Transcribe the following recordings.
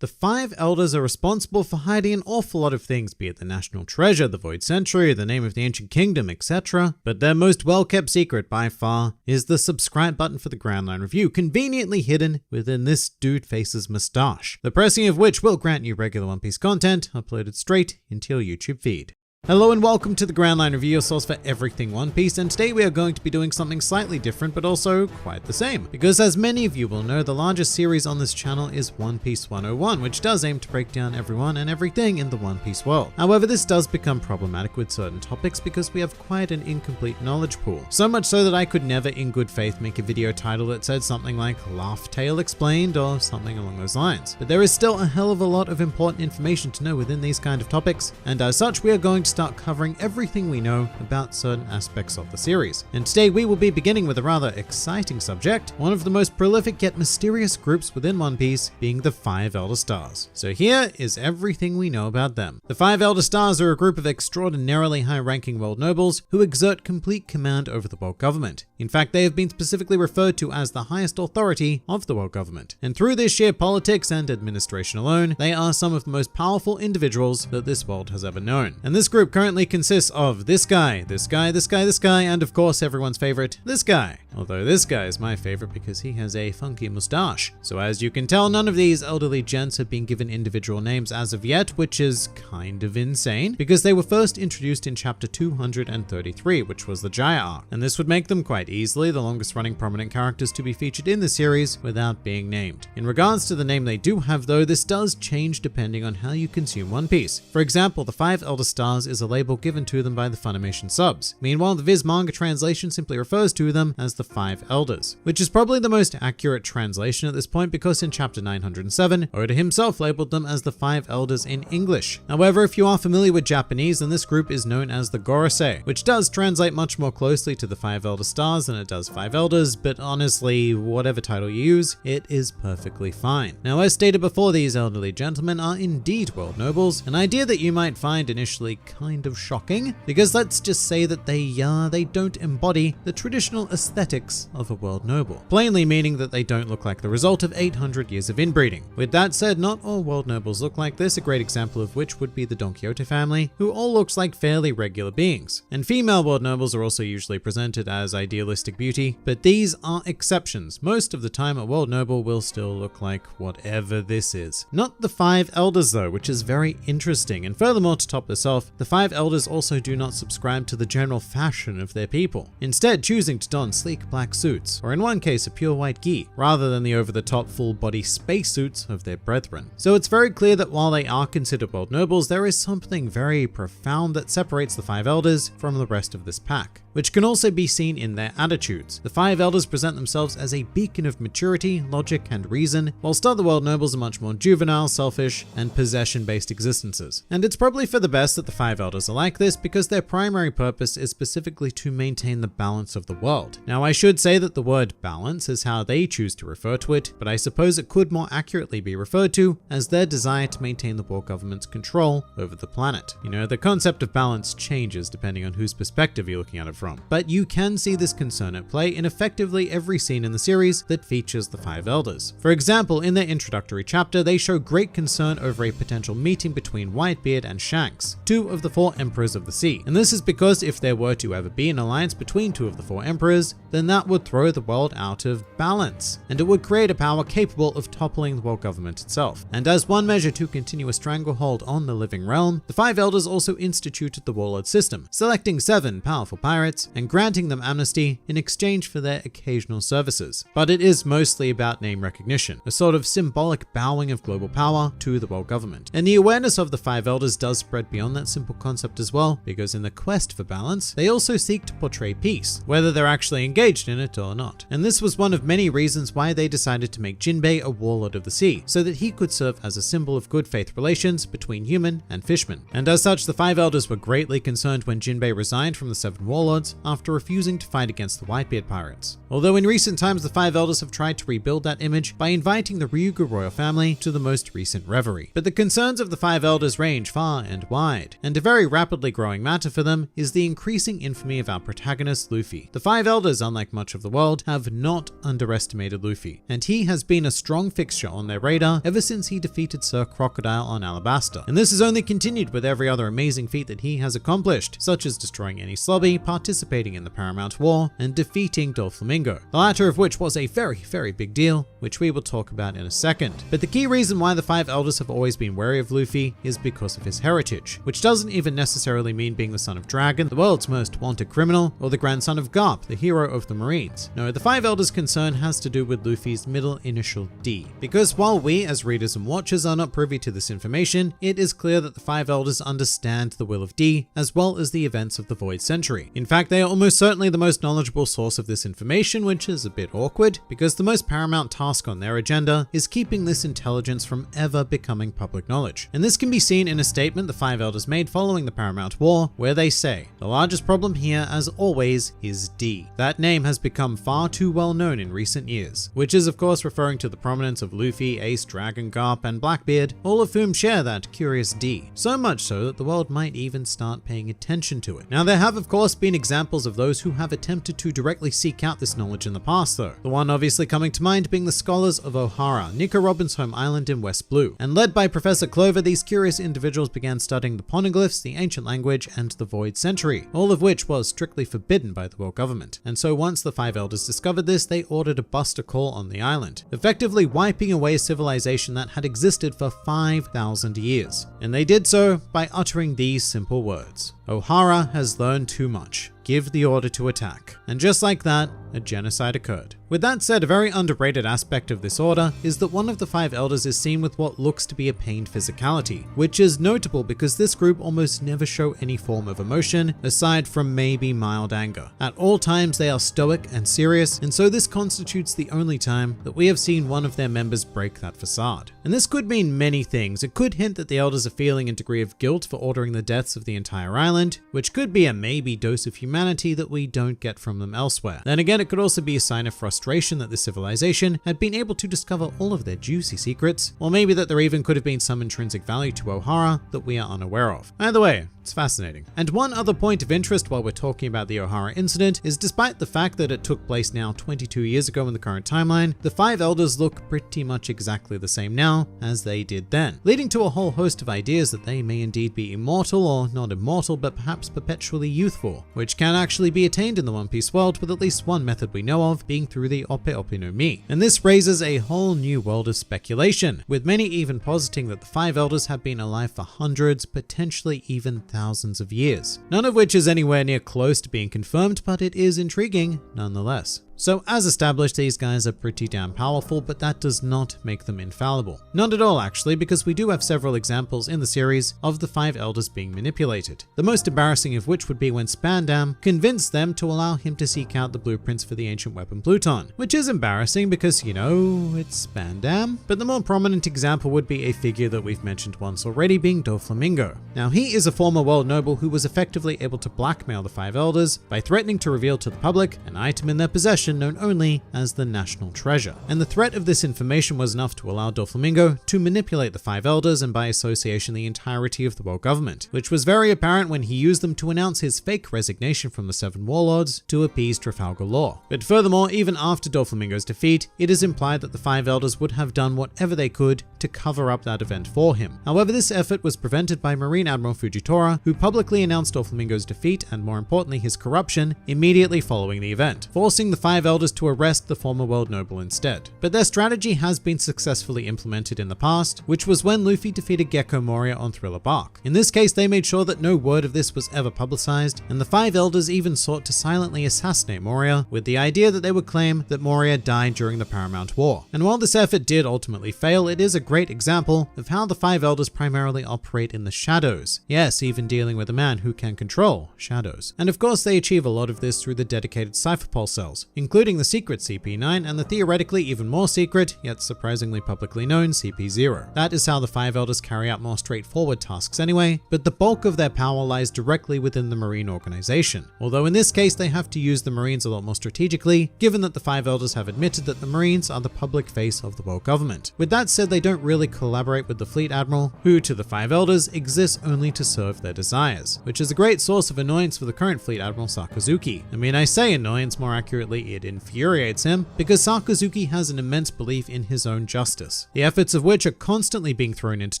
The Five Elders are responsible for hiding an awful lot of things, be it the national treasure, the Void Century, the name of the ancient kingdom, etc. But their most well-kept secret by far is the subscribe button for the Grand Line Review, conveniently hidden within this dude face's mustache, the pressing of which will grant you regular One Piece content uploaded straight into your YouTube feed. Hello and welcome to the Grand Line Review, your source for everything One Piece, and today we are going to be doing something slightly different but also quite the same. Because as many of you will know, the largest series on this channel is One Piece 101, which does aim to break down everyone and everything in the One Piece world. However, this does become problematic with certain topics because we have quite an incomplete knowledge pool. So much so that I could never in good faith make a video title that said something like Laugh Tale Explained or something along those lines. But there is still a hell of a lot of important information to know within these kind of topics, and as such we are going to start covering everything we know about certain aspects of the series. And today we will be beginning with a rather exciting subject, one of the most prolific yet mysterious groups within One Piece being the Five Elder Stars. So here is everything we know about them. The Five Elder Stars are a group of extraordinarily high-ranking world nobles who exert complete command over the world government. In fact, they have been specifically referred to as the highest authority of the world government. And through this sheer politics and administration alone, they are some of the most powerful individuals that this world has ever known. And this group currently consists of this guy, this guy, this guy, this guy, and of course everyone's favorite, this guy. Although this guy is my favorite because he has a funky mustache. So as you can tell, none of these elderly gents have been given individual names as of yet, which is kind of insane because they were first introduced in chapter 233, which was the Jaya arc. And this would make them quite easily the longest running prominent characters to be featured in the series without being named. In regards to the name they do have though, this does change depending on how you consume One Piece. For example, the Five Elder Stars is a label given to them by the Funimation subs. Meanwhile, the Viz manga translation simply refers to them as the Five Elders, which is probably the most accurate translation at this point because in chapter 907, Oda himself labeled them as the Five Elders in English. However, if you are familiar with Japanese, then this group is known as the Gorosei, which does translate much more closely to the Five Elder Stars than it does Five Elders, but honestly, whatever title you use, it is perfectly fine. Now, as stated before, these elderly gentlemen are indeed world nobles, an idea that you might find initially kind of shocking, because let's just say that they don't embody the traditional aesthetics of a world noble, plainly meaning that they don't look like the result of 800 years of inbreeding. With that said, not all world nobles look like this, a great example of which would be the Don Quixote family, who all looks like fairly regular beings. And female world nobles are also usually presented as idealistic beauty, but these are exceptions. Most of the time a world noble will still look like whatever this is. Not the Five Elders though, which is very interesting, and furthermore, to top this off, the Five Elders also do not subscribe to the general fashion of their people, instead choosing to don sleek black suits, or in one case a pure white gi, rather than the over-the-top full-body spacesuits of their brethren. So it's very clear that while they are considered world nobles, there is something very profound that separates the Five Elders from the rest of this pack, which can also be seen in their attitudes. The Five Elders present themselves as a beacon of maturity, logic, and reason, whilst other world nobles are much more juvenile, selfish, and possession-based existences. And it's probably for the best that the Five Elders are like this because their primary purpose is specifically to maintain the balance of the world. Now, I should say that the word balance is how they choose to refer to it, but I suppose it could more accurately be referred to as their desire to maintain the world government's control over the planet. You know, the concept of balance changes depending on whose perspective you're looking at it from, but you can see this concern at play in effectively every scene in the series that features the Five Elders. For example, in their introductory chapter, they show great concern over a potential meeting between Whitebeard and Shanks, two of the four emperors of the sea. And this is because if there were to ever be an alliance between two of the four emperors, then that would throw the world out of balance, and it would create a power capable of toppling the world government itself. And as one measure to continue a stranglehold on the living realm, the Five Elders also instituted the Warlord system, selecting 7 powerful pirates and granting them amnesty in exchange for their occasional services. But it is mostly about name recognition, a sort of symbolic bowing of global power to the world government. And the awareness of the Five Elders does spread beyond that simple concept as well, because in the quest for balance, they also seek to portray peace, whether they're actually engaged in it or not. And this was one of many reasons why they decided to make Jinbei a warlord of the sea, so that he could serve as a symbol of good faith relations between human and fishmen. And as such, the Five Elders were greatly concerned when Jinbei resigned from the 7 warlords after refusing to fight against the Whitebeard pirates. Although in recent times the Five Elders have tried to rebuild that image by inviting the Ryugu royal family to the most recent reverie. But the concerns of the Five Elders range far and wide, and a very rapidly growing matter for them is the increasing infamy of our protagonist Luffy. The Five Elders, unlike much of the world, have not underestimated Luffy, and he has been a strong fixture on their radar ever since he defeated Sir Crocodile on Alabasta. And this has only continued with every other amazing feat that he has accomplished, such as destroying Enies Lobby, participating in the Paramount War, and defeating Doflamingo, the latter of which was a very big deal, which we will talk about in a second. But the key reason why the Five Elders have always been wary of Luffy is because of his heritage, which doesn't even necessarily mean being the son of Dragon, the world's most wanted criminal, or the grandson of Garp, the hero of the Marines. No, the Five Elders' concern has to do with Luffy's middle initial D. Because while we as readers and watchers are not privy to this information, it is clear that the Five Elders understand the will of D as well as the events of the Void Century. In fact, they are almost certainly the most knowledgeable source of this information, which is a bit awkward because the most paramount task on their agenda is keeping this intelligence from ever becoming public knowledge. And this can be seen in a statement the Five Elders made following the Paramount War, where they say, "The largest problem here, as always, is D. That name has become far too well known in recent years," which is of course referring to the prominence of Luffy, Ace, Dragon, Garp, and Blackbeard, all of whom share that curious D. So much so that the world might even start paying attention to it. Now, there have of course been examples of those who have attempted to directly seek out this knowledge in the past though. The one obviously coming to mind being the Scholars of Ohara, Nico Robin's home island in West Blue. And led by Professor Clover, these curious individuals began studying the poneglyphs, the ancient language, and the Void Century, all of which was strictly forbidden by the world government. And so once the Five Elders discovered this, they ordered a buster call on the island, effectively wiping away a civilization that had existed for 5,000 years. And they did so by uttering these simple words: "Ohara has learned too much. Give the order to attack." And just like that, a genocide occurred. With that said, a very underrated aspect of this order is that one of the Five Elders is seen with what looks to be a pained physicality, which is notable because this group almost never show any form of emotion, aside from maybe mild anger. At all times they are stoic and serious, and so this constitutes the only time that we have seen one of their members break that facade. And this could mean many things. It could hint that the Elders are feeling a degree of guilt for ordering the deaths of the entire island, which could be a maybe dose of humanity that we don't get from them elsewhere. Then again, it could also be a sign of frustration that the civilization had been able to discover all of their juicy secrets, or maybe that there even could have been some intrinsic value to Ohara that we are unaware of. Either way, it's fascinating. And one other point of interest while we're talking about the Ohara incident is, despite the fact that it took place now 22 years ago in the current timeline, the Five Elders look pretty much exactly the same now as they did then, leading to a whole host of ideas that they may indeed be immortal, or not immortal, but perhaps perpetually youthful, which can actually be attained in the One Piece world with at least one method we know of, being through the Ope Ope no Mi. And this raises a whole new world of speculation, with many even positing that the Five Elders have been alive for hundreds, potentially even thousands of years. None of which is anywhere near close to being confirmed, but it is intriguing nonetheless. So as established, these guys are pretty damn powerful, but that does not make them infallible. Not at all actually, because we do have several examples in the series of the Five Elders being manipulated. The most embarrassing of which would be when Spandam convinced them to allow him to seek out the blueprints for the ancient weapon Pluton, which is embarrassing because, you know, it's Spandam. But the more prominent example would be a figure that we've mentioned once already, being Doflamingo. Now, he is a former world noble who was effectively able to blackmail the Five Elders by threatening to reveal to the public an item in their possession known only as the National Treasure. And the threat of this information was enough to allow Doflamingo to manipulate the Five Elders and by association the entirety of the world government, which was very apparent when he used them to announce his fake resignation from the Seven Warlords to appease Trafalgar Law. But furthermore, even after Doflamingo's defeat, it is implied that the Five Elders would have done whatever they could to cover up that event for him. However, this effort was prevented by Marine Admiral Fujitora, who publicly announced Doflamingo's defeat and, more importantly, his corruption immediately following the event, forcing the Five Elders to arrest the former world noble instead. But their strategy has been successfully implemented in the past, which was when Luffy defeated Gecko Moria on Thriller Bark. In this case, they made sure that no word of this was ever publicized, and the Five Elders even sought to silently assassinate Moria, with the idea that they would claim that Moria died during the Paramount War. And while this effort did ultimately fail, it is a great example of how the Five Elders primarily operate in the shadows. Yes, even dealing with a man who can control shadows. And of course, they achieve a lot of this through the dedicated Cypher Pulse cells, including the secret CP9 and the theoretically even more secret, yet surprisingly publicly known CP0. That is how the Five Elders carry out more straightforward tasks anyway, but the bulk of their power lies directly within the Marine organization. Although in this case they have to use the Marines a lot more strategically, given that the Five Elders have admitted that the Marines are the public face of the world government. With that said, they don't really collaborate with the Fleet Admiral, who to the Five Elders exists only to serve their desires, which is a great source of annoyance for the current Fleet Admiral Sakazuki. I mean, I say annoyance, more accurately it infuriates him, because Sakazuki has an immense belief in his own justice, the efforts of which are constantly being thrown into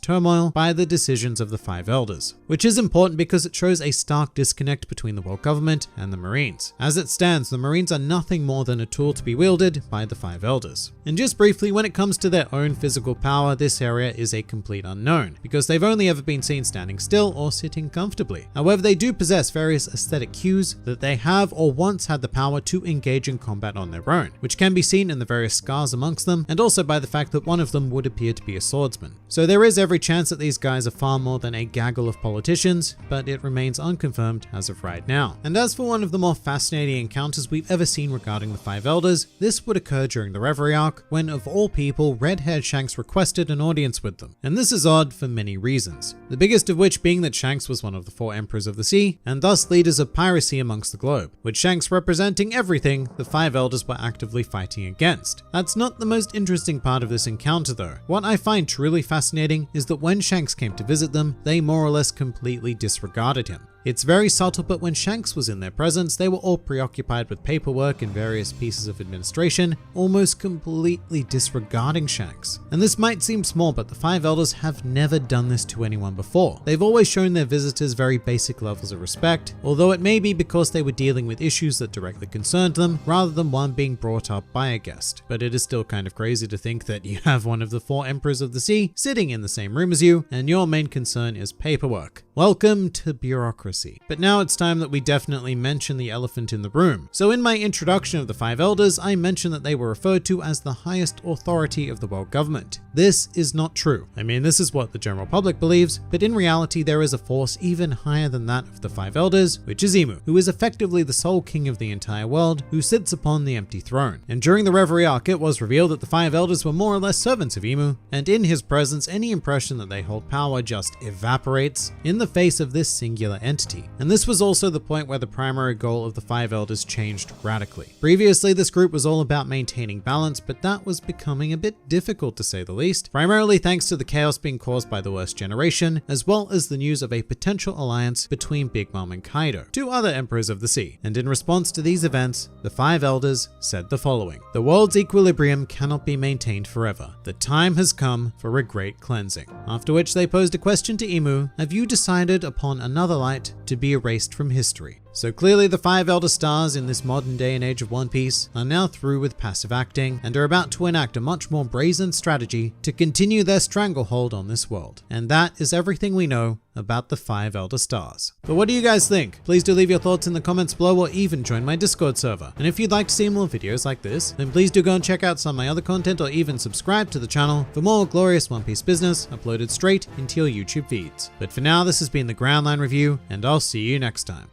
turmoil by the decisions of the Five Elders, which is important because it shows a stark disconnect between the world government and the Marines. As it stands, the Marines are nothing more than a tool to be wielded by the Five Elders. And just briefly, when it comes to their own physical power, this area is a complete unknown, because they've only ever been seen standing still or sitting comfortably. However, they do possess various aesthetic cues that they have or once had the power to engage in combat on their own, which can be seen in the various scars amongst them, and also by the fact that one of them would appear to be a swordsman. So there is every chance that these guys are far more than a gaggle of politicians, but it remains unconfirmed as of right now. And as for one of the more fascinating encounters we've ever seen regarding the Five Elders, this would occur during the Reverie arc, when of all people, red-haired Shanks requested an audience with them. And this is odd for many reasons, the biggest of which being that Shanks was one of the 4 Emperors of the Sea, and thus leaders of piracy amongst the globe, with Shanks representing everything the Five Elders were actively fighting against. That's not the most interesting part of this encounter though. What I find truly fascinating is that when Shanks came to visit them, they more or less completely disregarded him. It's very subtle, but when Shanks was in their presence, they were all preoccupied with paperwork and various pieces of administration, almost completely disregarding Shanks. And this might seem small, but the Five Elders have never done this to anyone before. They've always shown their visitors very basic levels of respect, although it may be because they were dealing with issues that directly concerned them, rather than one being brought up by a guest. But it is still kind of crazy to think that you have one of the 4 Emperors of the Sea sitting in the same room as you, and your main concern is paperwork. Welcome to bureaucracy. But now it's time that we definitely mention the elephant in the room. So in my introduction of the Five Elders, I mentioned that they were referred to as the highest authority of the world government. This is not true. I mean, this is what the general public believes, but in reality there is a force even higher than that of the Five Elders, which is Imu, who is effectively the sole king of the entire world, who sits upon the empty throne. And during the Reverie arc, it was revealed that the Five Elders were more or less servants of Imu, and in his presence, any impression that they hold power just evaporates in the face of this singular entity. And this was also the point where the primary goal of the Five Elders changed radically. Previously, this group was all about maintaining balance, but that was becoming a bit difficult to say the least, primarily thanks to the chaos being caused by the Worst Generation, as well as the news of a potential alliance between Big Mom and Kaido, 2 other Emperors of the Sea. And in response to these events, the Five Elders said the following: "The world's equilibrium cannot be maintained forever. The time has come for a great cleansing." After which they posed a question to Imu: "Have you decided upon another light to be erased from history?" So clearly the 5 Elder Stars in this modern day and age of One Piece are now through with passive acting and are about to enact a much more brazen strategy to continue their stranglehold on this world. And that is everything we know about the 5 Elder Stars. But what do you guys think? Please do leave your thoughts in the comments below or even join my Discord server. And if you'd like to see more videos like this, then please do go and check out some of my other content or even subscribe to the channel for more glorious One Piece business uploaded straight into your YouTube feeds. But for now, this has been the Grand Line Review, and I'll see you next time.